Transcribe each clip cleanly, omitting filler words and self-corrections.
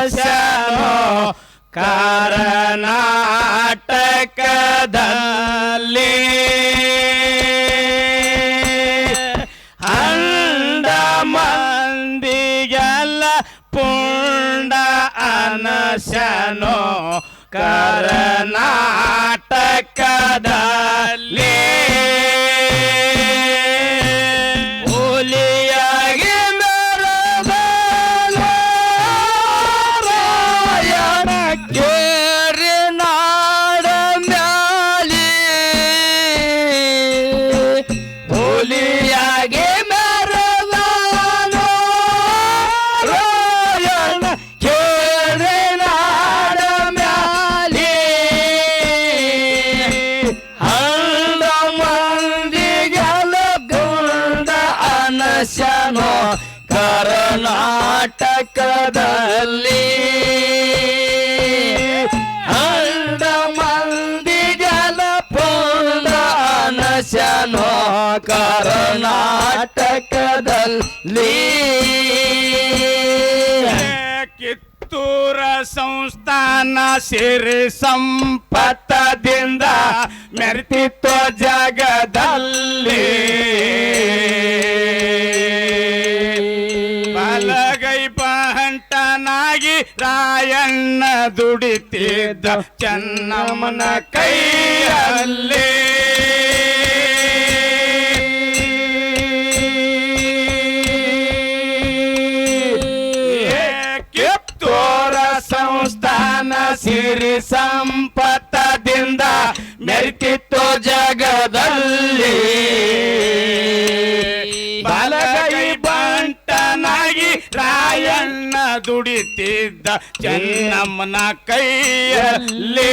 ಅನಶನೋ ಕರ್ನಾಟಕದಲ್ಲಿ ಅಂಡ ಮಂದಿಗೆಲ್ಲ ಪುಂಡ ಅನಶನೋ ಕರ್ನಾಟಕದಲ್ಲಿ ಹುಲಿಯಾಗಿ ಮೆರೆದ ರಾಯಣ ಕೇರಿ ನಾಡ ಮ್ಯಾಲಿ ಹುಲಿಯಾಗಿ ಮೆರೆದ ರಾಯಣ ಕೇರಿ ನಾಡ ಮ್ಯಾಲಿ ಹಳ್ಳ ಮಂದಿಗೆಲ್ಲ ಗುಂಡ ಅನಶನೋ ಕರ್ನಾಟಕದಲ್ಲಿ ಹಳ್ಳ ಮಂದಿಗೆಲ್ಲ ಪುಂಡ ಅನಶನೋ ಕರ್ನಾಟಕದಲ್ಲಿ ಕಿತ್ತೂರ ಸಂಸ್ಥಾನ ಸಿರಿ ಸಂಪತ್ತದಿಂದ ಮೆರೆತಿತ್ತು ಜಗದಲ್ಲಿ ಬಲಗೈ ಬಂಟನಾಗಿ ರಾಯಣ್ಣ ದುಡಿತಿದ್ದ ಚೆನ್ನಮ್ಮನ ಕೈಯಲ್ಲಿ ಕಿತ್ತೂರ ಸಂಸ್ಥಾನ ಸಿರಿ ಸಂಪತ್ತದಿಂದ ಮೆರೆತಿತ್ತು ಜಗದಲ್ಲಿ ಬಲಗೈ ಬಂಟನಾಗಿ ರಾಯಣ್ಣ ದುಡಿತಿದ್ದ ಚೆನ್ನಮ್ಮನ ಕೈಯಲ್ಲಿ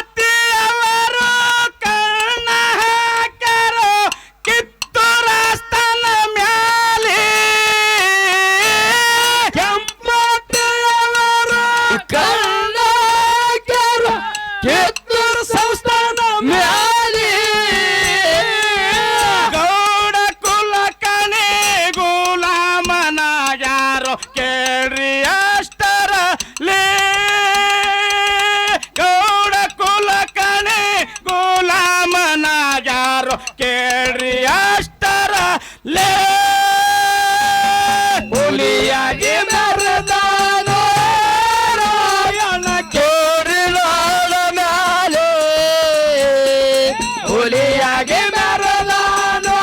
ಕೆಂಪತಿಯವರು ಕರ್ಣ ಹಾಕರು ಕಿತ್ತೂರ ಸ್ಥಾನ ಮ್ಯಾಲೆ ಕೆಂಪತಿಯವರು ಕರ್ಣ ಹಾಕರು ಕಿತ್ತೂರ ಸಂಸ್ಥಾನ ಮ್ಯಾಲೆ ಗೌಡ ಕುಲ ಕಣೆ ಗುಲಾಮನ ಯಾರೋ ಕೇಳ್ರಿ ಅಷ್ಟರಲ್ಲೇ ಗೌಡ ಕುಲ ಕಣೆ ಗುಲಾಮನ ಯಾರೋ ಕೇಳ್ರಿ ಅಷ್ಟರಲ್ಲೇ ಹುಲಿಯಾಗಿ ಮೆರೆದಾನೋ ರಾಯಣ ಕೇರಿ ನಾಡ ಮ್ಯಾಲೆ ಹುಲಿಯಾಗಿ ಮೆರೆದಾನೋ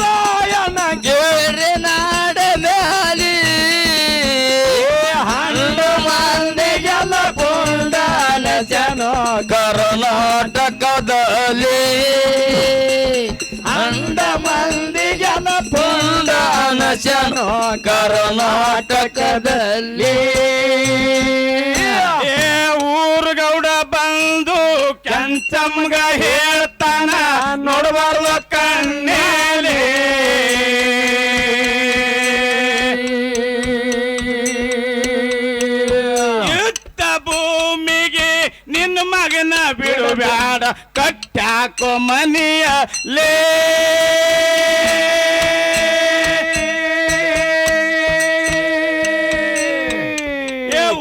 ರಾಯಣ ಕೇರಿ ನಾಡ ಮ್ಯಾಲೆ ಹಣ್ಣು ಮಂದಿಗೆಲ್ಲ ಪುಂಡ ಅನಶನೋ ಕರ್ನಾಟಕದಲ್ಲಿ ಅಂಡ ಮಂದಿಗೆಲ್ಲ ಪುಂಡ ಅನಶನೋ ಕರ್ನಾಟಕದಲ್ಲಿ ಊರುಗೌಡ ಬಂದು ಕೆಂಚಮ್ಗ ಹೇಳ್ತಾನ ನೋಡಬಾರ್ದು ಕಣ್ಣೇಲಿ ಯುದ್ಧ ಭೂಮಿಗೆ ನಿನ್ನ ಮಗನ ಬಿಡಬ್ಯಾಡ ಕಟ್ಟಾಕೋ ಮನೆಯಲ್ಲೇ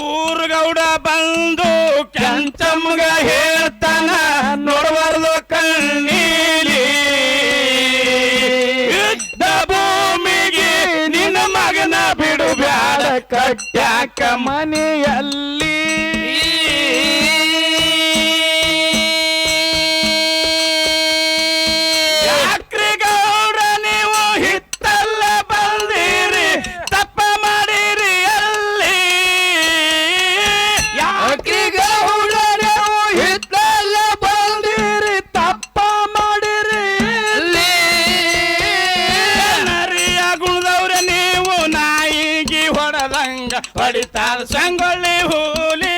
ಊರುಗೌಡ ಬಂದು ಕೆಂಚಮ್ಗ ಹೇಳ್ತಾನ ನೋಡಬಾರ್ದು ಕಣ್ಣೀಲಿ ಯುದ್ಧ ಭೂಮಿಗೆ ನಿನ್ನ ಮಗನ ಬಿಡಬ್ಯಾಡ ಕಟ್ಟಾಕ ಮನೆಯಲ್ಲಿ ಯಾಕ್ರಿ ಗೌಡ ನೀವು ಹಿತ್ತಲ್ಲ ಬಂದಿರಿ ತಪ್ಪ ಮಾಡಿರಿ ಅಲ್ಲಿ ಯಾಕ್ರಿ ಗೌಡ ನೀವು ಹಿತ್ತಲ್ಲ ಬಂದಿರಿ ತಪ್ಪ ಮಾಡಿರಿ ಅಲ್ಲಿ ನರಿಯ ಗುಣದವ್ರ ನೀವು ನಾಯಿಗೆ ಹೊಡೆದಂಗ ಹೊಡಿತಾರ ಸಂಗೊಳ್ಳಿ ಹೂಲಿ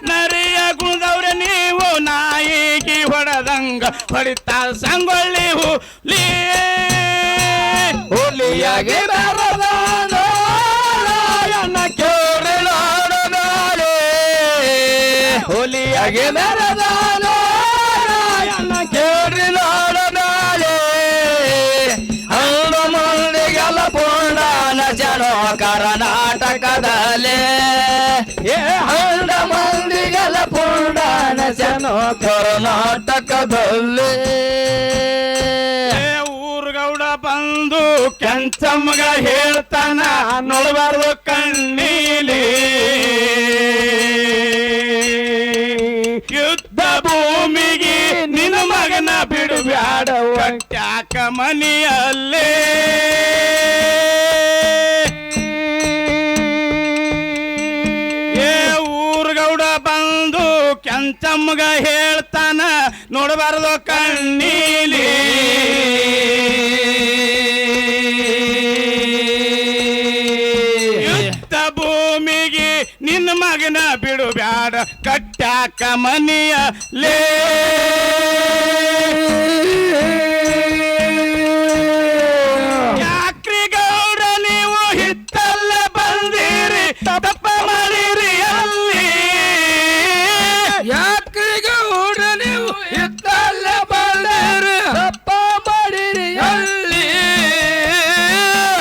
ನರಿಯ ಗುಣದವ್ರ ನೀವು ನಾಯಿಗೆ ಹೊಡೆದಂಗ ಹೊಡಿತಾರ ಸಂಗೊಳ್ಳಿ ಹೂಲಿ ಹುಲಿಯಾಗಿ ಮೆರೆದಾನೋ ರಾಯಣ್ಣ ಕೇರಿ ನಾಡ ಮ್ಯಾಲೆ ಹುಲಿಯಾಗಿ ಮೆರೆದಾನೋ ರಾಯಣ್ಣ ಕೇರಿ ನೆಸೆನು ಕರ್ನಾಟಕದಲ್ಲಿ ಊರ್ಗೌಡ ಬಂದು ಕೆಂಚಮ್ಮಗ ಹೇಳ್ತಾನ ನೋಡಬಾರ್ದು ಕಣ್ಣೀಲಿ ಯುದ್ಧ ಭೂಮಿಗೆ ನಿನ್ನ ಮಗನ ಬಿಡುಬ್ಯಾಡ ಕಟ್ಯಾಕ ಮನೆಯಲ್ಲೇ ಊರ್ಗೌಡ ಬಂದು ಕೆಂಚಮ್ಮಗ ಹೇಳ್ತಾನ ನೋಡಬಾರ್ದು ಕಣ್ಣೀಲಿ ಯುದ್ಧ ಭೂಮಿಗೆ ನಿನ್ನ ಮಗನ ಬಿಡುಬ್ಯಾಡ ಕಟ್ಯಾಕ ಮನೆಯಲ್ಲೇ ಯಾಕ್ರಿ ಗೌಡ ನೀವು ಹಿತ್ತಲ್ಲ ಬಂದಿರಿ ತಪ್ಪ ಮಾಡಿರಿ ಅಲ್ಲಿ ಯಾಕ್ರಿ ಗೌಡ ನೀವು ಹಿತ್ತಲ್ಲ ಬಂದಿರಿ ತಪ್ಪ ಮಾಡಿರಿ ಅಲ್ಲಿ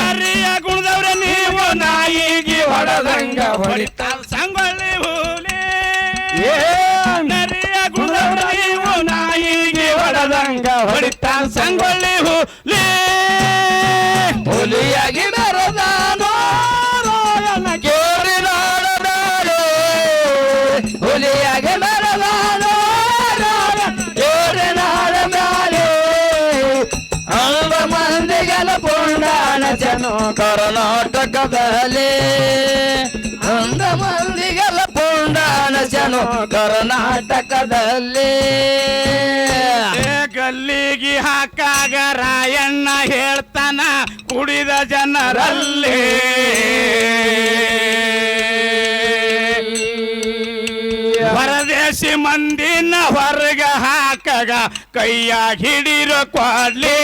ಹರಿಯ ಗುಣದವ್ರೆ ನೀವು ನಾಯಿಗೆ ಹೊಡೆದಂಗ ಹೊಡಿತಾರ ಸಂಗೊಳ್ಳಿ ಹೂಲೆ ನರಿಯ ಗುಣದವ್ರೆ ನೀವು ನಾಯಿಗೆ ಹೊಡೆದಂಗ ಹೊಡಿತಾರ ಸಂಗೊಳ್ಳಿ ಹೂಲೆ ಹುಲಿಯಾಗಿ ಮೆರೆದಾನೋ ರಾಯಣ್ಣ ಕೇರಿ ನಾಡದಾಳೆ ಹುಲಿಯಾಗಿ ಮೆರೆದಾನೋ ರಾಯಣ್ಣ ಕೇರಿ ನಾಡ ಮ್ಯಾಲೆ ಅಂದ ಮಂದಿಗೆಲ್ಲ ಪುಂಡಾಣ ಜನ ಕರ್ನಾಟಕದಲ್ಲಿ ಅಂದ ಮಂದಿಗೆಲ್ಲ ಪುಂಡಾಣ ಜನ ಕರ್ನಾಟಕದಲ್ಲಿ ಗಲ್ಲಿಗೆ ಹಾಕಾಗ ರಾಯಣ್ಣ ಹೇಳ್ತಾನ ಕುಡಿದ ಜನರಲ್ಲಿ ಹೊರದೇಶಿ ಮಂದಿನ ಹೊರಗ ಹಾಕಾಗ ಕೈಯಾಗ ಹಿಡಿರೋ ಕೊಡ್ಲಿ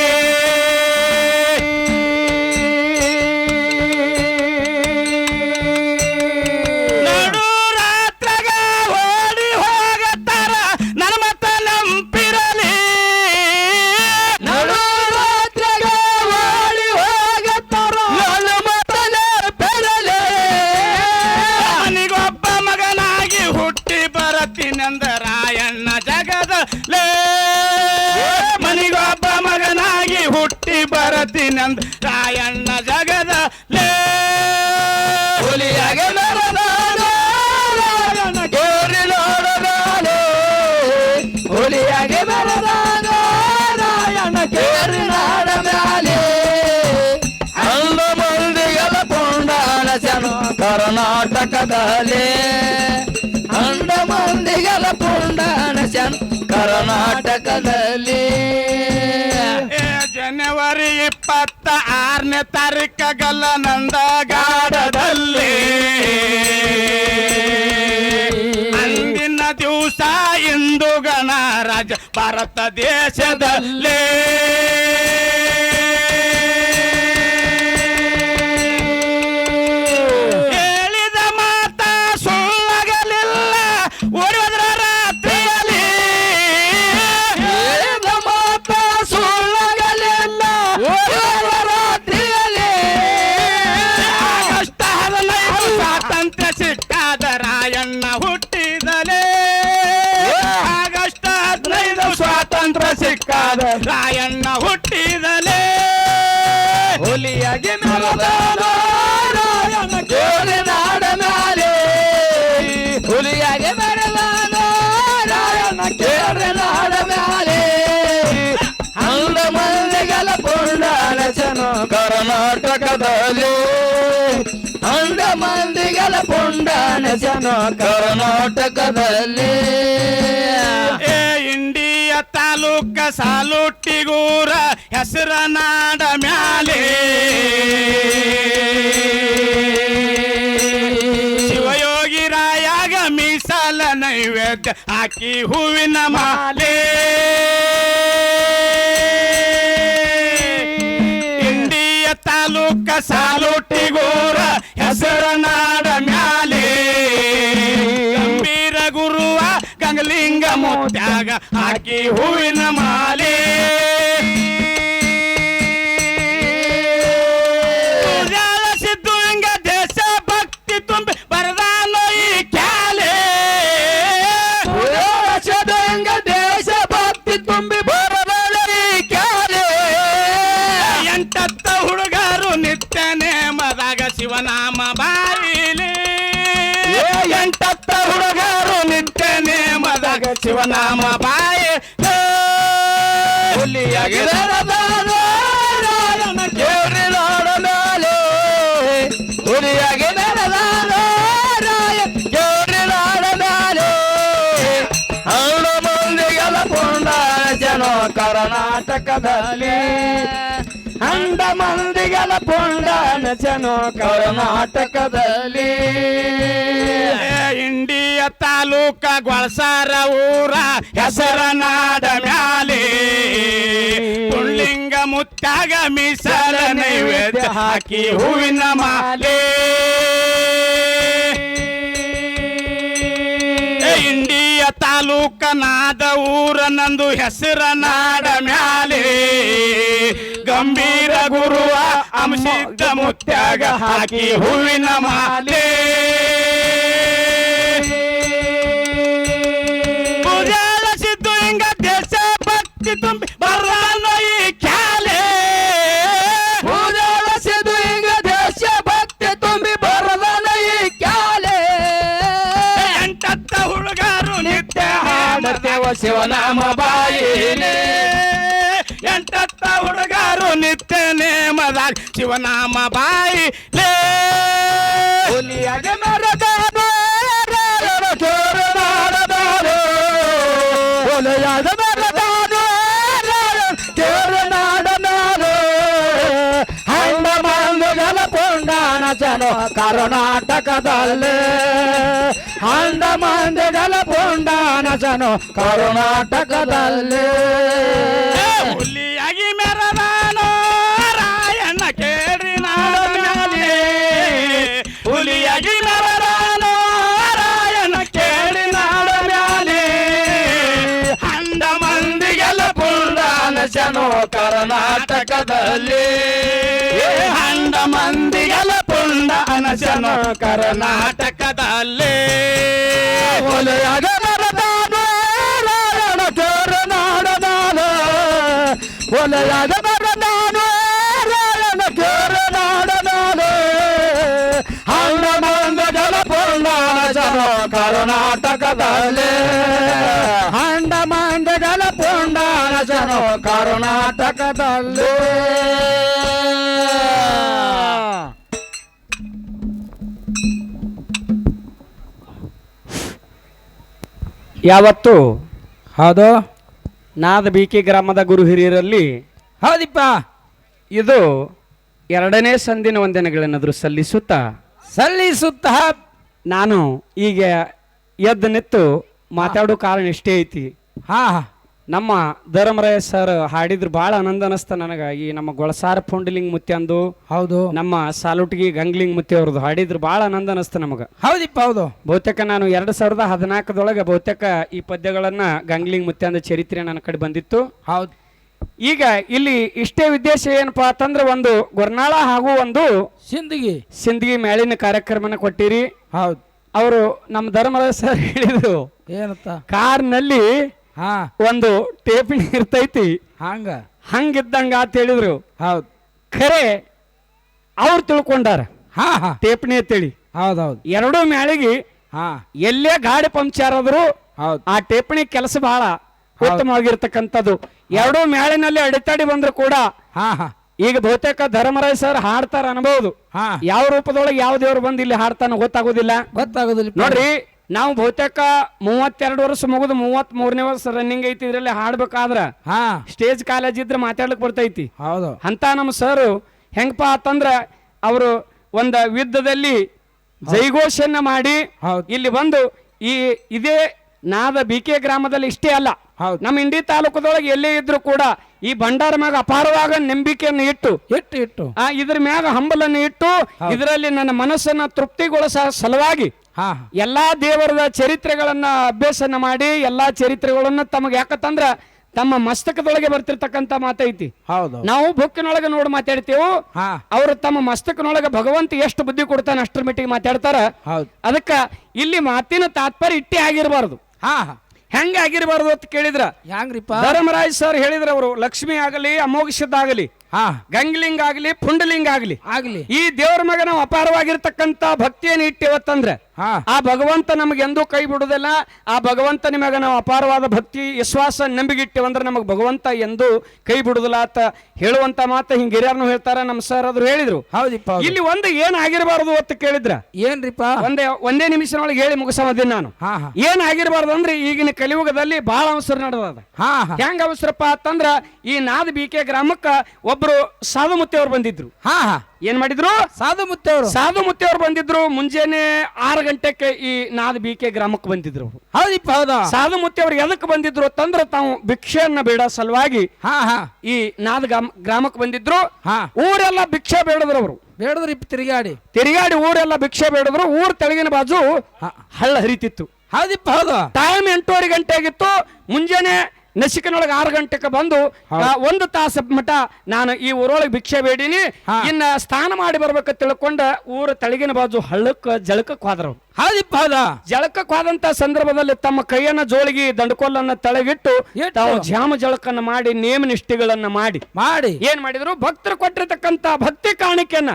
ನಡು ರಾತ್ರಾಗ ಓಡಿ ಹೋಗತ್ತಾರ ನನ್ನ ಮತ ನಂಬಿರಲಿ ನಡು ರಾತ್ರಿಗ ಓಡಿ ಹೋಗತ್ತಾರ ನನ್ನ ಮತನೇ ಬೆರಲೆ ಮನಿಗೊಬ್ಬ ಮಗನಾಗಿ ಹುಟ್ಟಿ ಬರತೀನಂದ ರಾಯಣ್ಣ ಜಗದಲ್ಲೇ ಮನಿಗೊಬ್ಬ ಮಗನಾಗಿ ಹುಟ್ಟಿ ಬರತೀನಂದ ರಾಯಣ್ಣ ಜಗದಲ್ಲೇ ಹುಲಿಯಾಗೆ ಮೆರೆದಾನೋ ರಾಯಣ್ಣ ಕೇರಿ ನೋಡದಾನೆ ಹುಲಿಯಾಗೆ ಮೆರೆದಾನೋ ರಾಯಣ್ಣ ಕೇರಿ ನಾಡ ಮ್ಯಾಲೆ ಅಂದ ಮಂದಿಗೆಲ್ಲ ಪುಂಡಾಣ ಜನ ಕರ್ನಾಟಕದಲ್ಲಿ ಅಂದ ಮಂದಿಗೆಲ್ಲ ಪುಂಡಾಣ ಜನ ಕರ್ನಾಟಕದಲ್ಲಿ ಜನವರಿ 26ನೇ ತಾರೀಕ ಗಲ್ಲನಂದ ಗಾಡದಲ್ಲಿ ಅಂದಿನ ದಿವಸ ಇಂದು ಗಣರಾಜ ಭಾರತ ದೇಶದಲ್ಲಿ ಹೇಳಿದ ಮಾತ ಸುಳ್ಳಾಗಲಿಲ್ಲ ಓಡಿದ್ರ ರಾತ್ರಿಯಲ್ಲಿ ಹೇಳಿದ ಮಾತ ಸುಳ್ಳಾಗಲಿಲ್ಲ ಓಡುವ ರಾತ್ರಿಯಲ್ಲಿ ಆಗಸ್ಟ್ 15 ಸ್ವಾತಂತ್ರ್ಯ ಸಿಕ್ಕಾದ ರಾಯಣ್ಣ ಹುಟ್ಟಿದಲೇ ಆಗಸ್ಟ್ 15 ಸ್ವಾತಂತ್ರ್ಯ ಸಿಕ್ಕಾದ ರಾಯಣ್ಣ ಹುಟ್ಟಿದಲೇ ಹುಲಿಯಾಗಿ ಮೆರೆದಾನೋ ರಾಯಣ್ಣ ಕೇರಿ ನಾಡ ಮ್ಯಾಲೆ ಹುಲಿಯಾಗಿ ಮೆರೆದಾನೋ ರಾಯಣ್ಣ ಕೇರಿ ನಾಡ ಮ್ಯಾಲೆ ಅಂದ ಮಂದಿಗೆಲ್ಲ ಪುಂಡಾಣ ಜನ ಕರ್ನಾಟಕದಲ್ಲಿ ಅಂದ ಮಂದಿಗೆಲ್ಲ ಪುಂಡಾಣ ಜನ ಕರ್ನಾಟಕದಲ್ಲಿ ಇಂಡಿಯ ತಾಲೂಕ ಸಾಲುಟ್ಟಿಗೂರ ಹೆಸರ ನಾಡ ಮ್ಯಾಲೆ ಶಿವಯೋಗಿ ರಾಯಾಗ ಮೀಸಾಲ ನೈವೇದ್ಯ ಹಾಕಿ ಹೂವಿನ ಮಾಲೆ ಇಂಡಿಯ ತಾಲೂಕ ಸಾಲುಟ್ಟಿಗೂರ ಹೆಸರ ನಾಡ ಮ್ಯಾಲೆ ಗಂಭೀರ ಗುರುವ ಗಂಗಲಿಂಗ ಮೋತ್ಯಾಗ ಹಾಕಿ ಹೂವಿನ ಮಾಲೆ ಸಿದ್ದು ಹಿಂಗ ದೇಶ ಭಕ್ತಿ ತುಂಬಿ ಬರದಾನೋ ಈ ಕ್ಯಾಲೆ ನಿತ್ಯ ನೇಮದಾಗ ಶಿವನಾಮ ಬಾಯಿಲಿ ಎಂಟತ್ತ ಹುಡುಗರು ನಿತ್ಯ ನೇಮದಾಗ ಶಿವನಾಮ ಬಾಯಿ ಹುಲಿಯಾಗಿ ಬೆಳೆದಾನು ರಾಯನ ಕೇಳ್ರಿ ನಾಡ ಮ್ಯಾಲೆ ಹುಲಿಯಾಗಿ ಬೆಳೆದಾನು ರಾಯ ಕೇಳ್ರಿ ನಾಡ ಮ್ಯಾಲೆ ಹಳ್ಳ ಮಂದಿಗೆಲ್ಲ ಪುಂಡ ಜನ ಕರ್ನಾಟಕದಲ್ಲಿ ಹಂಡ ಮಂದಿಗೆಲ್ಲ ಪುಂಡ ಜನ ಕರ್ನಾಟಕದಲ್ಲಿ ಇಂಡಿಯ ತಾಲೂಕ ಗೊಳಸಾರ ಊರ ಹೆಸರ ನಾಡ ಮ್ಯಾಲೆ ಪುಳ್ಳಿಂಗ ಮುತ್ತಾಗ ಮೀಸಲ ನೈವೇದ್ಯ ಹಾಕಿ ಹೂವಿನ ಮಾಲೆ ಇಂಡಿಯ ತಾಲೂಕ ನಾದ ಊರ ನಂದು ಹೆಸರ ನಾಡ ಮ್ಯಾಲೆ ಗಂಭೀರ ಗುರುವ ಅಂಶಿದ್ದ ಮುತ್ಯಾಗ ಹಾಕಿ ಹೂವಿನ ಮಾಲೆ ಪೂಜಾಲ ಸಿದ್ದು ಹಿಂಗ ದೇಶ ಭಕ್ತಿ ತುಂಬಿ ಬರಾನೋ ಈ ಖ್ಯಾಲೆ ಪೂಜಾಲ ಸಿದ್ದು ಹಿಂಗ ದೇಶ ಭಕ್ತಿ ತುಂಬಿ ಬರದನ ಈ ಕ್ಯಾಲೆ ಎಂಟತ್ತ ಹುಡುಗರು ನಿತ್ಯ ಹಾಡತೇವ ಶಿವನಾಮ ಬಾಯಿಲೆ ಎಂಟತ್ತ ಹುಡುಗರು ನಿತ್ಯ ನೇಮದಾಗ ಶಿವನಾಮ ಬಾಯಿ ಹುಲಿಯಾಗಿ ಮೆರೆದಾನು ರಾಯನ ಕೇಳ್ರಿ ನಾಡ ಮ್ಯಾಲೆ ಹುಲಿಯಾಗಿ ಮೆರೆದಾನು ರಾಯನ ಕೇಳ್ರಿ ನಾಡ ಮ್ಯಾಲೆ ಹಂಡ ಮಂದಿಗೆಲ್ಲ ಪುಂಡಾನ ಜನ ಕರ್ನಾಟಕದಲ್ಲಿ ಹಂಡ ಮಂದಿಗೆಲ್ಲ ಪುಂಡಾನ ಜನ ಕರ್ನಾಟಕದಲ್ಲಿ ಹುಲಿಯಾಗಿ ಮೆರದಾನೋ ರಾಯಣ್ಣ ಕೇಳ್ರಿ ನಾಡ ಮ್ಯಾಲೆ ಹುಲಿಯಾಗಿ ಮೆರದಾನೋ ರಾಯಣ್ಣ ಕೇಳ್ರಿ ನಾಡ ಮ್ಯಾಲೆ ಹಂಡ ಮಂದಿಗೆಲ್ಲ ಪುಂಡಾನ ಜನ ಕರ್ನಾಟಕದಲ್ಲಿ ಹಂಡ ಮಂದಿಗೆಲ್ಲ ಪುಂಡ ಅನಶನ ಕರ್ನಾಟಕದಲ್ಲಿ ಹೊಲೆಯಾಗ ಮೆರೆದಾನು ರಾಯಣ ಕೇಳ್ರಿ ನಾಡ ಮ್ಯಾಲೆ ಹೊಲೆಯಾಗ ಮೆರೆದಾನು ರಾಯಣ ಕೇಳ್ರಿ ನಾಡ ಮ್ಯಾಲೆ ಹಂಡ ಮಂದಿಗೆಲ್ಲ ಪುಂಡಾನ ಜನ ಕರ್ನಾಟಕದಲ್ಲಿ ಹಂಡ ಮಂದಿಗೆಲ್ಲ ಪುಂಡಾನ ಜನ ಕರ್ನಾಟಕದಲ್ಲಿ ಯಾವತ್ತು ಹೌದು ನಾದ ಬಿಕೆ ಗ್ರಾಮದ ಗುರು ಹಿರಿಯರಲ್ಲಿ ಹೌದಿಪ್ಪ ಇದು ಎರಡನೇ ಸಂದಿನ ವಂದನೆಗಳನ್ನಾದರೂ ಸಲ್ಲಿಸುತ್ತ ನಾನು ಈಗ ಎದ್ದು ನಿಂತು ಮಾತಾಡೋ ಕಾರಣ ಇಷ್ಟೇ ಐತಿ. ಹಾ ನಮ್ಮ ಧರ್ಮರಾಯ ಸರ್ ಹಾಡಿದ್ರು ಭಾಳ ಆನಂದ ಅನಿಸ್ತ ನನಗೆ. ಈ ನಮ್ಮ ಗೊಳಸಾರ ಪುಂಡಲಿಂಗ್ ಮುತ್ಯಂದು ಹೌದು ನಮ್ಮ ಸಾಲುಟ್ಗಿ ಗಂಗ್ಲಿಂಗ್ ಮುತ್ತಿ ಅವ್ರದ್ದು ಹಾಡಿದ್ರು ಭಾಳ ಆನಂದ ಅನಿಸ್ತ ನಮಗೆ. ಹೌದಿಪ್ಪ ಹೌದು ಬಹುತೇಕ ನಾನು 2014 ಬಹುತೇಕ ಈ ಪದ್ಯಗಳನ್ನ ಗಂಗ್ಲಿಂಗ್ ಮುತ್ಯಂದ ಚರಿತ್ರೆ ನನ್ನ ಕಡೆ ಬಂದಿತ್ತು. ಹೌದು ಈಗ ಇಲ್ಲಿ ಇಷ್ಟೇ ಉದ್ದೇಶ ಏನಪ್ಪಾ ಅಂತಂದ್ರೆ ಒಂದು ಗೊರ್ನಾಳ ಹಾಗೂ ಒಂದು ಸಿಂದಗಿ ಮೇಳಿನ ಕಾರ್ಯಕ್ರಮನ ಕೊಟ್ಟಿರಿ. ಹೌದು ಅವರು ನಮ್ಮ ಧರ್ಮರಾಜ ಸರ್ ಹೇಳಿದ್ರು ಏನತ್ತ ಕಾರ್ನಲ್ಲಿ ಹಾ ಒಂದು ಟೇಪಿಂಗ್ ಇರ್ತೈತಿ ಹಂಗಿದ್ದಂಗ ಅಂತ ಹೇಳಿದ್ರು. ಹೌದು ಖರೆ ಅವ್ರು ತಿಳ್ಕೊಂಡಾರ ಹಾ ಹಾ ಟೇಪ್ನಿ ಅಂತೇಳಿ. ಹೌದೌದು ಎರಡೂ ಮ್ಯಾಳಿಗೆ ಹಾ ಎಲ್ಲೇ ಗಾಡಿ ಪಂಕ್ಚರ್ ಆದ್ರು ಹೌದು ಆ ಟೇಪಣಿ ಕೆಲಸ ಬಹಳ ಉತ್ತಮವಾಗಿರ್ತಕ್ಕಂಥದ್ದು. ಎರಡೂ ಮ್ಯಾಳಿನಲ್ಲಿ ಅಡೆತಡೆ ಬಂದ್ರು ಕೂಡ ಹಾ ಹಾ ಈಗ ಬಹುತೇಕ ಧರ್ಮರಾಜ್ ಸರ್ ಹಾಡ್ತಾರ ಅನ್ಬಹುದು. ಹಾ ಯಾವ ರೂಪದೊಳಗೆ ಯಾವ ದೇವ್ರು ಬಂದು ಇಲ್ಲಿ ಹಾಡ್ತಾನ ಗೊತ್ತಾಗೋದಿಲ್ಲ. ನೋಡ್ರಿ, ನಾವು ಬಹುತೇಕ 32 ವರ್ಷ ಮುಗಿದು 33ನೇ ವರ್ಷ ರನ್ನಿಂಗ್ ಐತಿ. ಇದ್ರಲ್ಲಿ ಹಾಡ್ಬೇಕಾದ್ರ ಹಾ ಸ್ಟೇಜ್ ಕಾಲೇಜ್ ಇದ್ರೆ ಮಾತಾಡ್ಲಿಕ್ ಬರ್ತೈತಿ. ಹೌದು ಅಂತ ನಮ್ಮ ಸರ್ ಹೆಂಗಪ್ಪ ಅಂತಂದ್ರ ಅವರು ಒಂದ ಯುದ್ಧದಲ್ಲಿ ಜೈಘೋಷನ್ನ ಮಾಡಿ ಇಲ್ಲಿ ಬಂದು ಇದೇ ನಾದ ಬಿಕೆ ಗ್ರಾಮದಲ್ಲಿ ಇಷ್ಟೇ ಅಲ್ಲ, ನಮ್ಮ ಇಂಡಿ ತಾಲೂಕದೊಳಗೆ ಎಲ್ಲೇ ಇದ್ರು ಕೂಡ ಈ ಭಂಡಾರ ಮ್ಯಾಗ ಅಪಾರವಾಗ ನಂಬಿಕೆಯನ್ನು ಇಟ್ಟು ಇದ್ರ ಮ್ಯಾಗ ಹಂಬಲನ್ನು ಇಟ್ಟು ಇದರಲ್ಲಿ ನನ್ನ ಮನಸ್ಸನ್ನ ತೃಪ್ತಿಗೊಳಿಸ ಸಲುವಾಗಿ ಎಲ್ಲಾ ದೇವರದ ಚರಿತ್ರೆಗಳನ್ನ ಅಭ್ಯಾಸನ ಮಾಡಿ ಎಲ್ಲಾ ಚರಿತ್ರೆಗಳನ್ನ ತಮಗೆ ಯಾಕಂದ್ರ ತಮ್ಮ ಮಸ್ತಕದೊಳಗೆ ಬರ್ತಿರ್ತಕ್ಕಂತ ಮಾತೈತಿ. ನಾವು ಬುಕ್ಕಿನೊಳಗೆ ನೋಡಿ ಮಾತಾಡ್ತೇವು, ಅವರು ತಮ್ಮ ಮಸ್ತಕನೊಳಗೆ ಭಗವಂತ ಎಷ್ಟು ಬುದ್ಧಿ ಕೊಡ್ತಾನೆ ಅಷ್ಟರ ಮಟ್ಟಿಗೆ ಮಾತಾಡ್ತಾರ. ಅದಕ್ಕ ಇಲ್ಲಿ ಮಾತಿನ ತಾತ್ಪರ್ಯ ಇಟ್ಟೇ ಆಗಿರಬಾರ್ದು. ಹೆಂಗ ಆಗಿರಬಾರ್ದು ಅಂತ ಕೇಳಿದ್ರ ಧರ್ಮರಾಜ್ ಸರ್ ಹೇಳಿದ್ರ ಅವರು ಲಕ್ಷ್ಮಿ ಆಗಲಿ ಅಮೋಘ ಸಿದ್ಧ ಆಗಲಿ ಹಾ ಗಂಗಲಿಂಗ ಆಗ್ಲಿ ಪುಂಡಲಿಂಗ ಆಗ್ಲಿ ಆಗ್ಲಿ ಈ ದೇವರ ಮ್ಯಾಗ ನಾವು ಅಪಾರವಾಗಿರ್ತಕ್ಕಂತ ಭಕ್ತಿಯನ್ನು ಇಟ್ಟಿವತ್ತಂದ್ರೆ ಹಾ ಆ ಭಗವಂತ ನಮಗೆ ಎಂದೂ ಕೈ ಬಿಡುವುದಿಲ್ಲ. ಆ ಭಗವಂತನ ಮ್ಯಾಗ ನಾವು ಅಪಾರವಾದ ಭಕ್ತಿ ವಿಶ್ವಾಸ ನಂಬಿಕೆ ಇಟ್ಟಿವಂದ್ರೆ ನಮಗೆ ಭಗವಂತ ಎಂದೂ ಕೈ ಬಿಡುದಿಲ್ಲ ಅಂತ ಹೇಳುವಂತ ಮಾತು ಹಿಂಗ ಹಿರಿಯರ್ನು ಹೇಳ್ತಾರ. ನಮ್ಮ ಸರ್ ಆದ್ರು ಹೇಳಿದ್ರು. ಹೌದಿಪ್ಪ ಇಲ್ಲಿ ಒಂದು ಏನ್ ಆಗಿರಬಾರದು ಅಂತ ಕೇಳಿದ್ರ ಏನ್ರಿಪ್ಪ ಒಂದೇ ನಿಮಿಷನೊಳಗೆ ಹೇಳಿ ಮುಗಿಸಮದಿನ ನಾನು. ಹಾ ಹಾ ಏನ್ ಆಗಿರಬಾರ್ದು ಅಂದ್ರೆ ಈಗಿನ ಕಲಿಯುಗದಲ್ಲಿ ಬಹಳ ಅವಸರ ನಡೆದ. ಹಾ ಹಾ ಹೆಂಗ ಅವಸರಪ್ಪ ಅಂತಂದ್ರ ಈ ನಾದ ಬಿಕೆ ಗ್ರಾಮಕ್ಕ ಒಬ್ರು ಸಾಧು ಮುತ್ತೆಯವ್ರು ಬಂದಿದ್ರು. ಹಾ ಹಾ ಏನ್ ಮಾಡಿದ್ರು? ಸಾಧು ಮುತ್ತವರು ಸಾಧು ಮುತ್ತೆಯವ್ರು ಬಂದಿದ್ರು. ಮುಂಜಾನೆ 6 ಗಂಟೆಗೆ ಈ ನಾದ ಬಿಕೆ ಗ್ರಾಮಕ್ಕೆ ಬಂದಿದ್ರು. ಹೌದಿಪ್ಪ ಹೌದಾ ಸಾಧು ಮುತ್ತೆಯವ್ರು ಎದಕ್ ಬಂದಿದ್ರು ಅಂತಂದ್ರ ತಾವು ಭಿಕ್ಷೆಯನ್ನ ಬೇಡ ಸಲುವಾಗಿ ಹಾ ಹಾ ಈ ನಾದ ಗ್ರಾಮಕ್ಕೆ ಬಂದಿದ್ರು. ಹಾ ಊರೆಲ್ಲ ಭಿಕ್ಷೆ ಬೇಡದ್ರು ಅವರು. ಬೇಡದ್ರಿ ತಿರುಗಾಡಿ ಊರೆಲ್ಲ ಭಿಕ್ಷೆ ಬೇಡದ್ರು. ಊರ್ ತೆಳಗಿನ ಬಾಜು ಹಳ್ಳ ಹರಿತಿತ್ತು. ಹೌದಿಪ್ಪ ಹೌದು ಟೈಮ್ 8:30 ಗಂಟೆ ಆಗಿತ್ತು. ಮುಂಜಾನೆ ನಸಿಕನೊಳಗೆ 6 ಗಂಟೆಗೆ ಬಂದು ಒಂದು ತಾಸ ಮಠ ನಾನು ಈ ಊರೊಳಗೆ ಭಿಕ್ಷೆ ಬೇಡಿನಿ, ಇನ್ನ ಸ್ನಾನ ಮಾಡಿ ಬರ್ಬೇಕ ತಿಳ್ಕೊಂಡ ಊರ ತೆಳಗಿನ ಬಾಜು ಹಳ್ಳಕ್ಕ ಜಳಕಕ್ಕೆ ಹೋದ್ರು. ಹೌದಿಪ್ಪ ಹೌದಾ ಜಳಕಕ್ಕೆ ಹೋದಂತ ಸಂದರ್ಭದಲ್ಲಿ ತಮ್ಮ ಕೈಯನ್ನ ಜೋಳಿಗೆ ದಂಡಕೋಲನ್ನ ತಳಗಿಟ್ಟು ತಾವು ಜಾಮ ಜಳಕನ್ನ ಮಾಡಿ ನೇಮ ನಿಷ್ಠೆಗಳನ್ನ ಮಾಡಿ ಏನ್ ಮಾಡಿದ್ರು? ಭಕ್ತರು ಕೊಟ್ಟಿರ್ತಕ್ಕಂತ ಭಕ್ತಿ ಕಾಣಿಕೆಯನ್ನ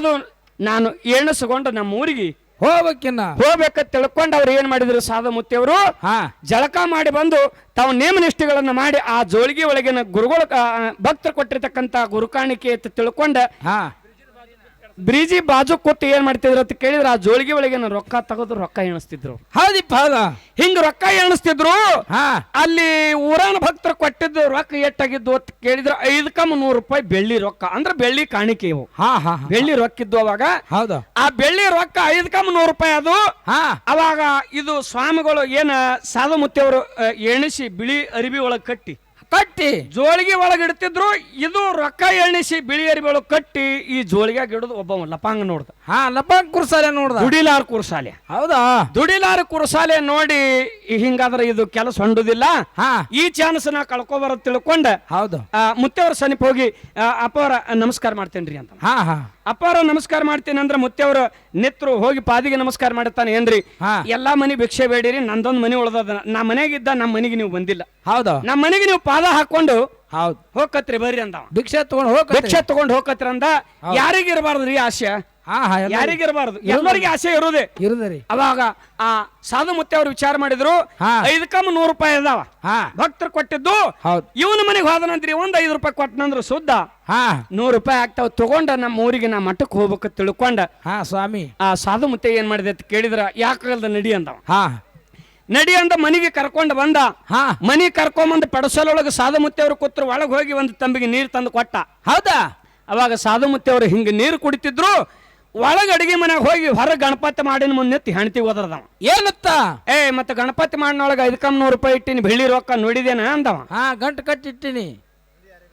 ಅದು ನಾನು ಎಣಿಸಿಕೊಂಡು ನಮ್ಮ ಊರಿಗೆ ಹೋಗ್ಬೇಕಂತ ತಿಳ್ಕೊಂಡು ಅವ್ರು ಏನ್ ಮಾಡಿದ್ರು? ಸಾಧು ಮುತ್ತಿಯವರು ಜಳಕ ಮಾಡಿ ಬಂದು ತಾವು ನೇಮ ನಿಷ್ಠೆಗಳನ್ನ ಮಾಡಿ ಆ ಜೋಳಿಗೆ ಒಳಗಿನ ಗುರುಗಳು ಭಕ್ತರು ಕೊಟ್ಟಿರ್ತಕ್ಕಂತ ಗುರುಕಾಣಿಕೆ ಅಂತ ತಿಳ್ಕೊಂಡ ಬ್ರಿಜಿ ಬಾಜು ಕೊಟ್ಟು ಏನ್ ಮಾಡ್ತಿದ್ರು ಅಂತ ಕೇಳಿದ್ರೆ ಆ ಜೋಳಿಗೆ ಒಳಗೆ ರೊಕ್ಕ ತಗೋದು ರೊಕ್ಕ ಎಣಿಸ್ತಿದ್ರು. ಹೌದಿಪ್ಪ ಹೌದಾ ಹಿಂಗ ರೊಕ್ಕ ಎಣಿಸ್ತಿದ್ರು. ಅಲ್ಲಿ ಊರಾನ ಭಕ್ತರು ಕೊಟ್ಟಿದ್ದು ರೊಕ್ಕ ಎಟ್ಟಾಗಿದ್ದು ಅಂತ ಕೇಳಿದ್ರೆ 5 ರೂಪಾಯಿ ಬೆಳ್ಳಿ ರೊಕ್ಕ ಅಂದ್ರೆ ಬೆಳ್ಳಿ ಕಾಣಿಕೆ ಇವು. ಬೆಳ್ಳಿ ರೊಕ್ಕ ಇದ್ದು ಅವಾಗ. ಹೌದಾ ಆ ಬೆಳ್ಳಿ ರೊಕ್ಕ 5 ರೂಪಾಯಿ ಅದು. ಅವಾಗ ಇದು ಸ್ವಾಮಿಗಳು ಏನ ಸಾಧು ಮುತ್ತಿಯವರು ಎಣಿಸಿ ಬಿಳಿ ಅರಿವಿ ಒಳಗೆ ಕಟ್ಟಿ ಜೋಳಿಗೆ ಒಳಗೆ ಇಡ್ತಿದ್ರು. ಇದು ರೊಕ್ಕ ಎಣಿಸಿ ಬಿಳಿ ಅರಿವಿ ಒಳಗೆ ಕಟ್ಟಿ ಈ ಜೋಳಿಗೆ ಇಡೋದು ಒಬ್ಬ ಲಪಾಂಗ ನೋಡ್ದ. ಲಪಾಂಗ್ ಕುರ್ಸಾಲೆ ನೋಡ್ದ. ದುಡಿಲಾರ ಕುರ್ಸಾಲೆ. ಹೌದಾ ದುಡಿಲಾರ ಕುರ್ಸಾಲೆ ನೋಡಿ ಹಿಂಗಾದ್ರೆ ಇದು ಕೆಲಸ ಹೊಂಡುದಿಲ್ಲ, ಈ ಚಾನ್ಸ್ ನಾ ಕಳ್ಕೊಬಾರ ತಿಳ್ಕೊಂಡ ಹೌದು ಮುತ್ತೆಯವ್ರ ಸನಿಪ್ ಹೋಗಿ ಅಪ್ಪವರ ನಮಸ್ಕಾರ ಮಾಡ್ತೇನ್ರಿ ಅಂತ. ಅಪ್ಪವ್ರ ನಮಸ್ಕಾರ ಮಾಡ್ತೀನಿ ಅಂದ್ರೆ ಮುತ್ತೆಯವ್ರ ನಿತ್ರು ಹೋಗಿ ಪಾದಿಗೆ ನಮಸ್ಕಾರ ಮಾಡುತ್ತಾನೆ. ಏನ್ರಿ ಎಲ್ಲಾ ಮನಿ ಭಿಕ್ಷೆ ಬೇಡಿರಿ, ನಂದೊಂದ್ ಮನಿ ಉಳ್ದದ, ನಾ ಮನೆಗಿದ್ದ ನಮ್ಮ ಮನೆಗೆ ನೀವು ಬಂದಿಲ್ಲ, ಹೌದಾ ನಮ್ಮ ಮನೆಗೆ ನೀವು ಪಾದ ಹಾಕೊಂಡು ಹೌದು ಹೋಗತ್ರಿ ಬರ್ರಿ ಅಂದ. ಭಿಕ್ಷೆ ತಗೊಂಡ್ ಹೋಗತ್ರಿ ಅಂದ. ಯಾರಿಗಿರಬಾರ್ದ್ರಿ ಆಸೆ? ಯಾರಿಗಿರಬಾರ್ದು, ಎಲ್ಲರಿಗೆ ಆಸೆ ಇರುವುದೇ. ಅವಾಗ ಆ ಸಾಧು ಮುತ್ತೆಯವ್ರು ವಿಚಾರ ಮಾಡಿದ್ರು 5 ರೂಪಾಯಿ ಅದಾವ ಭಕ್ತರು ಕೊಟ್ಟಿದ್ದು, ಇವನ ಮನೆಗೆ ಹೋದನಂತ್ರಿ ಒಂದ್ 5 ರೂಪಾಯಿ ಕೊಟ್ಟನಂದ್ರು ಸುದ್ದ 100 ರೂಪಾಯಿ ಆಗ್ತಾವ ತಗೊಂಡ ನಮ್ಮ ಊರಿಗೆ ನಾ ಮಠಕ್ಕೆ ಹೋಗ್ಬೇಕು ತಿಳ್ಕೊಂಡ ಸ್ವಾಮಿ ಆ ಸಾಧು ಮುತ್ತೆ ಏನ್ ಮಾಡಿದೆ ಅಂತ ಕೇಳಿದ್ರ ಯಾಕಾಗಲ್ದ ನಡಿ ಅಂದವ. ನಡಿ ಅಂದ ಮನಿಗೆ ಕರ್ಕೊಂಡ್ ಬಂದ. ಮನಿ ಕರ್ಕೊಂಬಂದ್ ಪಡಸಲೊಳಗ ಸಾಧು ಮುತ್ತೆಯವ್ರು ಕೂತ್ರು. ಒಳಗೆ ಹೋಗಿ ಒಂದು ತಂಬಿಗೆ ನೀರು ತಂದು ಕೊಟ್ಟ. ಹೌದಾ ಅವಾಗ ಸಾಧು ಮುತ್ತೆಯವ್ರು ಹಿಂಗ ನೀರು ಕುಡಿತಿದ್ರು. ಒಳಗ ಅಡಿಗೆ ಮನೆಗೆ ಹೋಗಿ ಹೊರ ಗಣಪತಿ ಮಾಡಿನ ಮುಂದೆ ಹೆಣ್ತಿ ಓದ್ರದವ. ಏನತ್ತ ಮತ್ತೆ ಗಣಪತಿ ಮಾಡಿನೊಳಗ 5 ರೂಪಾಯಿ ಇಟ್ಟಿನಿ, ಬೆಳ್ಳಿ ರೊಕ್ಕ ನೋಡಿದೇನ ಅಂದವ. ಗಂಟು ಕಟ್ಟಿಟ್ಟಿನಿ.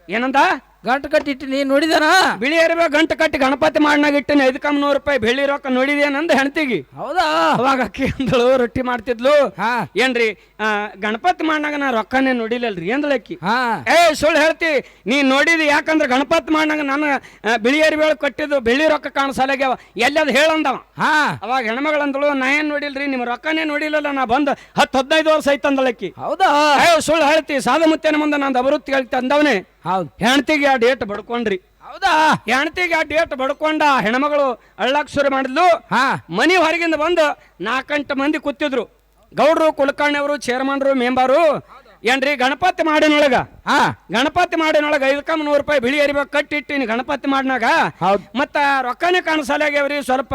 ಏನಂದ? ಗಂಟು ಕಟ್ಟಿಟ್ಟಿನಿ ನೋಡಿದೇನ? ಬಿಳಿ ಅರಿವೆ ಗಂಟು ಕಟ್ಟಿ ಗಣಪತಿ ಮಾಡಿನಾಗ ಇಟ್ಟಿನಿ, 5 ರೂಪಾಯಿ ಬೆಳ್ಳಿ ರೊಕ್ಕ ನೋಡಿದೇನಂದ ಹೆಣ್ತಿಗಿ. ಹೌದಾ ಅವಾಗ ಅಕ್ಕಿ ಅಂದಳು, ರೊಟ್ಟಿ ಮಾಡ್ತಿದ್ಲು. ಏನ್ರಿ ಗಣಪತಿ ಮಾಡಿನಾಗ ನಾ ರೊಕ್ಕನೇ ನೋಡಿಲ್ಲಲ್ರಿ ಅಂದಳಕ್ಕಿ. ಸುಳ್ಳು ಹೇಳ್ತಿ, ನೀ ನೋಡಿದಿ. ಯಾಕಂದ್ರೆ ಗಣಪತಿ ಮಾಡಿನಾಗ ನಾನು ಬಿಳಿ ಅರಿವೆ ಕಟ್ಟಿದ್ದು ಬೆಳ್ಳಿ ರೊಕ್ಕ ಕಾಣಿಸಲ್ಲಾಗ್ಯಾವ, ಎಲ್ಲದ್ ಹೇಳಂದವ. ಅವಾಗ ಹೆಣ್ಮಗಳಂದಳು, ನಾ ಏನ್ ನೋಡಿಲ್ರಿ, ನಿಮ್ ರೊಕ್ಕನೇ ನೋಡಿಲ್ಲಲ್ಲ, ನಾ ಬಂದ್ 10-15 ವರ್ಷ ಐತ್ ಅಂದಳಕ್ಕಿ. ಹೌದಾ ಸುಳ್ಳು ಹೇಳ್ತಿ, ಸಾಧು ಮುತ್ತೇನ ಮುಂದೆ ನಂದು ಅಭಿವೃದ್ಧಿ ಹೇಳ್ತಿ ಅಂದವನೇ. ಹೌದು ಹೆಣ್ತಿಗೆ ಆ ಡೇಟ್ ಬಡ್ಕೊಂಡ್ರಿ. ಹೌದಾ ಹೆಣ್ತಿಗೆ ಆ ಡೇಟ್ ಬಡ್ಕೊಂಡ ಹೆಣ್ಮಗಳು ಅಳ್ಳಾಕ್ ಶುರು ಮಾಡಿದ್ಲು. ಮನಿ ಹೊರಗಿಂದ ಬಂದು 4 ಮಂದಿ ಕೂತಿದ್ರು. ಗೌಡ್ರು, ಕುಲಕರ್ಣಿಯವರು, ಚೇರ್ಮನ್ರು, ಮೆಂಬರು. ಏನ್ರಿ ಗಣಪತಿ ಮಾಡಿನೊಳಗ 5 ರೂಪಾಯಿ ಬಿಳಿ ಅರಿವೆ ಕಟ್ಟಿಟ್ಟಿನಿ ಗಣಪತಿ ಮಾಡಿನಾಗ. ಮತ್ತ ರೊಕ್ಕನೇ ಕಾಣಿಸಲ್ಯಾಗ್ಯಾವ್ರಿ, ಸ್ವಲ್ಪ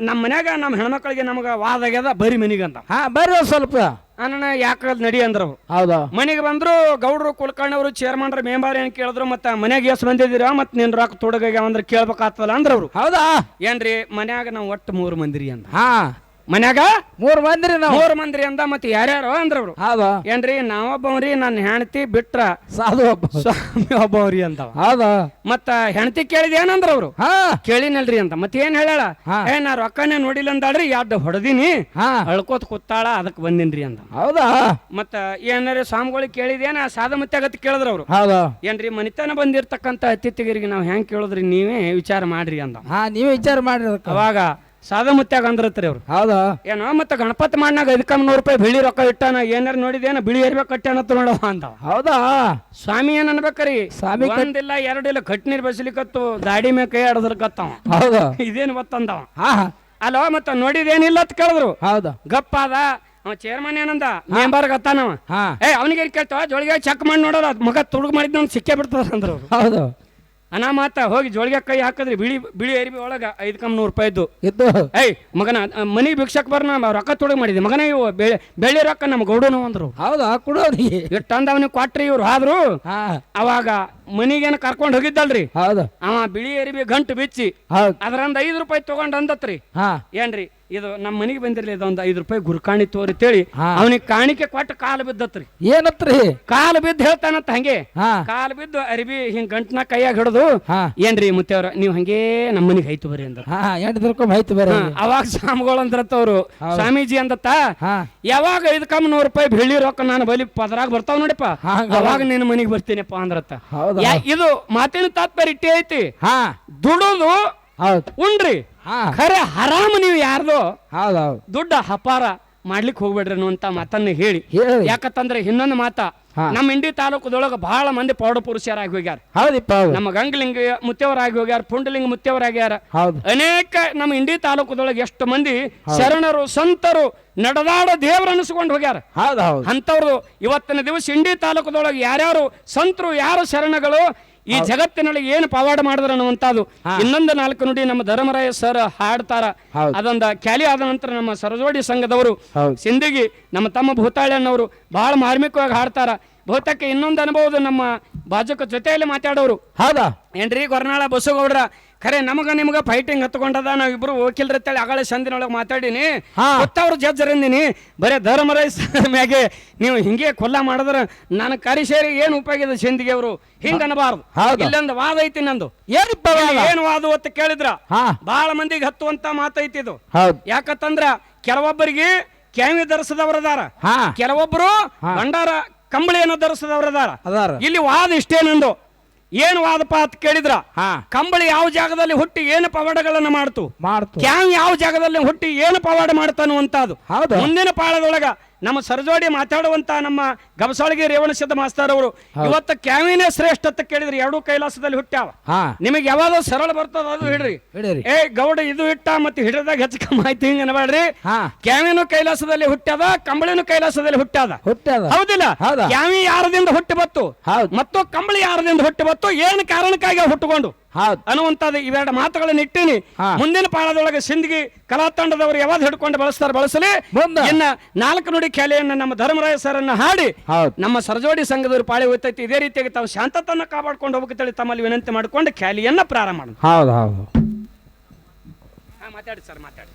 ನಮ್ಮ ಮನ್ಯಾಗ ನಮ್ಮ ಹೆಣ್ಮಕ್ಳಿಗೆ ನಮಗ ವಾದ ಆಗ್ಯದ, ಬರೀ ಮನಿಗಂತ. ಬರ್ರಿ ಸ್ವಲ್ಪ ಅಣ್ಣ ಯಾಕ ನಡಿ ಅಂದ್ರು. ಹೌದಾ ಮನೆಗೆ ಬಂದ್ರು. ಗೌಡ್ರು, ಕುಲಕರ್ಣಿಯವರು, ಚೇರ್ಮನ್ರು, ಮೆಂಬರ್ ಏನ್ ಕೇಳಿದ್ರು, ಮತ್ತ ಮನ್ಯಾಗ ಎಸ್ ಬಂದಿದ್ದೀರಾ, ಮತ್ ನಿನ್ ರೊಕ್ಕ ತೊಡಗಾಗ್ಯಾವ ಅಂದ್ರೆ ಕೇಳ್ಬೇಕಾಗ್ತದಲ್ಲ ಅಂದ್ರವ್ರು. ಹೌದಾ ಏನ್ರಿ ಮನ್ಯಾಗ ನಾವು ಒಟ್ಟು 3 ಮಂದಿರಿ ಅಂದ. ಮನ್ಯಾಗ 3 ಮಂದಿರಿ, 3 ಮಂದಿರಿ ಅಂದ. ಮತ್ತೆ ಯಾರ್ಯಾರು ಅಂದ್ರವ್ರು. ಹೌದಾ ಏನ್ರಿ ನಾವೊಬ್ಬವ್ರಿ, ನನ್ನ ಹೆಂಡತಿ ಬಿಟ್ರ ಸಾಧು ಸ್ವಾಮಿ ಒಬ್ಬವ್ರಿ ಅಂತ. ಹೌದಾ ಮತ್ತ ಹೆಂಡತಿ ಕೇಳಿದ ಏನಂದ್ರವ್ರು. ಕೇಳಿನಲ್ರಿ ಅಂತ. ಮತ್ತೆ ಏನ್ ಹೇಳ, ನಾ ರೊಕ್ಕನೇ ನೋಡಿಲ್ಲ ಅಂದಾಳ್ರಿ, 2 ಹೊಡೆದಿನಿ, ಅಳ್ಕೋತ್ ಕೂತಾಳ, ಅದಕ್ ಬಂದಿನ್ರಿ ಅಂದ. ಹೌದಾ ಮತ್ತ ಏನಾರ ಸ್ವಾಮಿಗಳಿಗೆ ಕೇಳಿದೇನ ಸಾಧ ಮತ್ತೆ ಆಗತ್ ಕೇಳಿದ್ರವ್ರು. ಹೌದಾ ಏನ್ರಿ ಮನಿತನ ಬಂದಿರ್ತಕ್ಕಂತ ಅತಿಥಿಗರಿಗೆ ನಾವ್ ಹೆಂಗ್ ಕೇಳಿದ್ರಿ, ನೀವೇ ವಿಚಾರ ಮಾಡ್ರಿ ಅಂದ. ನೀವೇ ವಿಚಾರ ಮಾಡ್ರಿ. ಅವಾಗ ಸಾದ ಮುತ್ಯಾಗ ಅಂದ್ರತ್ರಿ ಅವ್ರು. ಹೌದಾ ಏನೋ ಮತ್ತೆ ಗಣಪತಿ ಮಾಡ್ನಾಗ 5,100 ರೂಪಾಯಿ ಬಿಳಿ ರೊಕ್ಕ ಇಟ್ಟಾನ, ಏನಾರು ನೋಡಿದೇನ ಬಿಳಿ ಎರ್ಬೇಕು ಕಟ್ಟಾನತ್ತ ನೋಡವ ಅಂದವ. ಹೌದಾ ಸ್ವಾಮಿ ಏನ್ ಅನ್ಬೇಕ್ರಿ, ಸ್ವಾಮಿ ಒಂದಿಲ್ಲ ಎರಡಿಲ್ಲ ಕಟ್ ನೀರ್ ಬಸ್ಲಿಕತ್ತು ದಾಡಿ ಮೇಲೆ ಕೈ ಆಡದ್ರಕತ್ತವ. ಹೌದಾ ಇದೇನು ಗೊತ್ತಂದವ. ಹಾ ಅಲ್ವ ಮತ್ತೆ ನೋಡಿದೇನಿಲ್ಲ ಅಂತ ಕೇಳಿದ್ರು. ಹೌದಾ ಗಪ್ಪಾದ ಅವ ಚೇರ್ಮನ್ ಏನಂದ ಮೆಂಬರ್ ಗತ್ತಾನವ. ಹಾ ಅವನಿಗೆ ಕೇಳ್ತಾವ ಜೋಳಿಗೆ ಚೆಕ್ ಮಾಡಿ ನೋಡೋಲ್ಲ ಮಗ ತುಡುಗ್ ಮಾಡಿದ್ ಸಿಕ್ಕೇ ಬಿಡ್ತದ ಅಂದ್ರು ಅವ್ರು. ಹೌದು ಅನಾಮಾತ ಹೋಗಿ ಜೋಳಿಗೆ ಕೈ ಹಾಕಿದ್ರಿ ಬಿಳಿ ಅರಿಬಿ ಒಳಗ 5,100 ರೂಪಾಯಿದ್ದು ಇದ್ದು ಮಗನ ಮನಿಗೆ ಭಿಕ್ಷಕ್ ಬರ್ನ ರೊಕ್ಕ ತುಡುಗ್ ಮಾಡಿದ್ವಿ ಮಗನ ಇವು ಬೆಳ್ಳಿ ರೊಕ್ಕ ನಮ್ ಗೌಡನು ಅಂದ್ರು. ಹೌದಾ ಕೊಡೋನಿಗೆ ಇಟ್ಟಂದ ಅವನಿಗೆ ಕೊಟ್ರಿ ಇವ್ರು ಆದ್ರು. ಹಾ ಅವಾಗ ಮನಿಗೇನ ಕರ್ಕೊಂಡ್ ಹೋಗಿದ್ದಲ್ರಿ, ಹೌದು ಅವ ಬಿಳಿ ಅರಿಬಿ ಗಂಟು ಬಿಚ್ಚಿ ಹೌದು ಅದ್ರಂದ 5 ರೂಪಾಯಿ ತಗೊಂಡ್ ಅಂದತ್ರಿ. ಹಾ ಏನ್ರಿ ಇದು ನಮ್ಮ ಮನಿಗೆ ಬಂದಿರ್ಲಿ ಇದೊಂದು 5 ರೂಪಾಯಿ ಗುರುಕಾಣಿ ತೋರಿ ತೇಳಿ ಅವನಿಗೆ ಕಾಣಿಕೆ ಕೊಟ್ಟು ಕಾಲು ಬಿದ್ದತ್ರಿ. ಏನತ್ರಿ ಕಾಲು ಬಿದ್ದು ಹೇಳ್ತಾನಂತ ಹಂಗೆ ಹಾ ಕಾಲು ಬಿದ್ದು ಅರಿಬಿ ಹಿಂಗ್ ಗಂಟ್ನ ಕೈಯಾಗ ಹಿಡಿದು ಹಾ ಏನ್ರಿ ಮುತ್ತೆವ್ರ ನೀವ್ ಹಂಗೇ ನಮ್ಮ ಮನಿಗೆ ಐತು ಬರ್ರಿ ಅಂದ್ರ. ಹಾ ಎಂಟು ದಿನಕ್ಕೊಮ್ಮೆ ಆಯ್ತು ಬೇರೆ ಅವಾಗ ಸ್ವಾಮಿಗಳು ಅಂದ್ರತ್ತವ್ರು ಸ್ವಾಮೀಜಿ ಅಂದತ್ತ ಹಾ ಯಾವಾಗ 5,100 ರೂಪಾಯಿ ಬೆಳ್ಳಿ ರೊಕ್ಕ ನಾನು ಬಲಿ ಪದರಾಗ ಬರ್ತಾವ ನೋಡಿಪ್ಪ ಅವಾಗ ನಿನ್ನ ಮನಿಗೆ ಬರ್ತೀನಪ್ಪ ಅಂದ್ರತ್ತ. ಹೌದಾ ಇದು ಮಾತಿನ ತಾತ್ಪರ್ಯ ಇಟ್ಟೇ ಐತಿ. ಹಾ ದುಡುದು ಹೌದು ಉಂಡ್ರಿ ಹಾ ಖರೆ ಹರಾಮ್ ನೀವು ಯಾರ್ದು ಹೌದೌದು ದುಡ್ಡ ಹಪಾರ ಮಾಡ್ಲಿಕ್ಕೆ ಹೋಗ್ಬೇಡ್ರಿ ಅನ್ನುವಂತ ಮಾತನ್ನ ಹೇಳಿ. ಹೇಳಿ ಯಾಕಂತಂದ್ರೆ ಇನ್ನೊಂದು ಮಾತ, ನಮ್ಮ ಇಂಡಿ ತಾಲೂಕದೊಳಗ ಬಹಳ ಮಂದಿ ಪೌಡ ಪುರುಷರಾಗಿ ಹೋಗ್ಯಾರ. ಹೌದಿಪ್ಪ ನಮ್ಮ ಗಂಗಲಿಂಗ ಮುತ್ಯವರಾಗಿ ಹೋಗ್ಯಾರ, ಪುಂಡಲಿಂಗ ಮುತ್ಯವರಾಗ್ಯಾರ. ಹೌದು ಅನೇಕ ನಮ್ಮ ಇಂಡಿ ತಾಲೂಕದೊಳಗೆ ಎಷ್ಟು ಮಂದಿ ಶರಣರು ಸಂತರು ನಡೆದಾಡ ದೇವ್ರ ಅನಿಸ್ಕೊಂಡು ಹೋಗ್ಯಾರ. ಹೌದು ಹೌದು ಅಂತವ್ರು ಇವತ್ತಿನ ದಿವಸ ಇಂಡಿ ತಾಲೂಕದೊಳಗೆ ಯಾರ್ಯಾರು ಸಂತರು ಯಾರು ಶರಣಗಳು ಈ ಜಗತ್ತಿನೊಳಗೆ ಏನು ಪವಾಡ ಮಾಡಿದ್ರ ಅನ್ನುವಂಥದ್ದು ಇನ್ನೊಂದು 4 ನುಡಿ ನಮ್ಮ ಧರ್ಮರಾಯ ಸರ್ ಹಾಡ್ತಾರ. ಅದೊಂದ ಕ್ಯಾಲಿ ಆದ ನಂತರ ನಮ್ಮ ಸರಜೋಡಿ ಸಂಘದವರು ಸಿಂದಗಿ ನಮ್ಮ ತಮ್ಮ ಭೂತಾಳಣ್ಣವರು ಬಹಳ ಮಾರ್ಮಿಕವಾಗಿ ಹಾಡ್ತಾರ. ಬಹುತೇಕ ಇನ್ನೊಂದು ಅನುಭವದ ನಮ್ಮ ಬಾಜುಕ ಜೊತೆಯಲ್ಲಿ ಮಾತಾಡೋರು. ಹೌದಾ ಏನ್ರಿ ಗೊರ್ನಾಳ ಬಸವಗೌಡ್ರ ಖರೆ ನಮಗ ನಿಮಗ ಫೈಟಿಂಗ್ ಹತ್ಕೊಂಡದ ನಾವಿಬ್ರು ವಕೀಲರತ್ತೇಳಿ ಆಗಳ ಸಂದಿನೊಳಗೆ ಮಾತಾಡಿನಿ ಗೊತ್ತವ್ರು ಜಡ್ಜರಂದಿನಿ ಬರೇ ಧರ್ಮರಾಯ ಮ್ಯಾಗೆ ನೀವು ಹಿಂಗೆ ಕೊಲ್ಲ ಮಾಡಿದ್ರ ನನ್ನ ಕರಿಸೇರಿ ಏನು ಉಪಯೋಗ ಇದೆ ಸಿಂದಿಗೆ ಅವರು ಹಿಂಗ ಅನಬಾರ್ದು. ಇಲ್ಲೊಂದು ವಾದ ಐತಿ ನಂದು. ಏನು ವಾದ ಅಂತ ಕೇಳಿದ್ರ ಬಹಳ ಮಂದಿಗೆ ಹತ್ತುವಂತ ಮಾತೈತಿ ಇದು. ಯಾಕಂತಂದ್ರ ಕೆಲವೊಬ್ಬರಿಗೆ ಕ್ಯಾಮಿ ಧರಿಸದವರದಾರ, ಕೆಲವೊಬ್ರು ಭಂಡಾರ ಕಂಬಳಿಯನ್ನು ಧರಿಸದವರದಾರ. ಇಲ್ಲಿ ವಾದ ಇಷ್ಟೇ ನಂದು. ಏನು ವಾದಪ್ಪ ಅಂತ ಕೇಳಿದ್ರ ಕಂಬಳಿ ಯಾವ ಜಾಗದಲ್ಲಿ ಹುಟ್ಟಿ ಏನು ಪವಾಡಗಳನ್ನ ಮಾಡ್ತು, ಕ್ಯಾಮ್ ಯಾವ ಜಾಗದಲ್ಲಿ ಹುಟ್ಟಿ ಏನು ಪವಾಡ ಮಾಡ್ತಾನುವಂತದ್ದು. ಮುಂದಿನ ಪಾಳದೊಳಗ ನಮ್ಮ ಸರಜೋಡಿ ಮಾತಾಡುವಂತ ನಮ್ಮ ಗಬಸಾಳಗಿ ರೇವಣಸಿದ್ದ ಮಾಸ್ತರ್ ಅವರು ಇವತ್ತು ಕ್ಯಾಮಿನೇ ಶ್ರೇಷ್ಠ ಅಂತ ಕೇಳಿದ್ರಿ. 2 ಕೈಲಾಸದಲ್ಲಿ ಹುಟ್ಟ್ಯಾವ. ನಿಮಗೆ ಯಾವ್ದು ಸರಳ ಬರ್ತದ ಅದು ಹಿಡ್ರಿ. ಗೌಡ ಇದು ಇಟ್ಟ ಮತ್ತೆ ಹಿಡಿದಾಗ ಹೆಚ್ಚು ಕಮ್ಮಿ ಆಯ್ತು ಹಿಂಗ ಅನ್ಬೇಡ್ರಿ. ಕ್ಯಾಮಿನೂ ಕೈಲಾಸದಲ್ಲಿ ಹುಟ್ಟ್ಯಾದ, ಕಂಬಳಿನೂ ಕೈಲಾಸದಲ್ಲಿ ಹುಟ್ಟ್ಯಾದ. ಹೌದಿಲ್ಲ? ಕ್ಯಾಮಿ ಯಾರದಿಂದ ಹುಟ್ಟಿ ಬತ್ತು ಮತ್ತು ಕಂಬಳಿ ಯಾರದಿಂದ ಹುಟ್ಟಿ ಬತ್ತು, ಏನು ಕಾರಣಕ್ಕಾಗಿ ಹುಟ್ಟುಕೊಂಡು ಅನ್ನುವಂಥದ್ದು ಇವೆರಡು ಮಾತುಗಳನ್ನ ಇಟ್ಟಿನಿ. ಮುಂದಿನ ಪಾಳದೊಳಗೆ ಸಿಂದಗಿ ಕಲಾ ತಂಡದವರು ಯಾವ್ದು ಹಿಡ್ಕೊಂಡು ಬಳಸಲಿ. ಇನ್ನ 4 ನುಡಿ ಕ್ಯಾಲಿಯನ್ನ ನಮ್ಮ ಧರ್ಮರಾಯ ಸರ್ ಅನ್ನ ಹಾಡಿ ನಮ್ಮ ಸರಜೋಡಿ ಸಂಘದವರು ಪಾಳಿ ಹೋಗ್ತೈತಿ. ಇದೇ ರೀತಿಯಾಗಿ ತಾವು ಶಾಂತತನ ಕಾಪಾಡ್ಕೊಂಡು ಹೋಗ್ತೇಳಿ ತಮ್ಮಲ್ಲಿ ವಿನಂತಿ ಮಾಡ್ಕೊಂಡು ಕ್ಯಾಲಿಯನ್ನ ಪ್ರಾರಂಭ ಮಾಡೋಣ. ಹೌದು ಹೌದು ಮಾತಾಡಿ ಸರ್ ಮಾತಾಡಿ.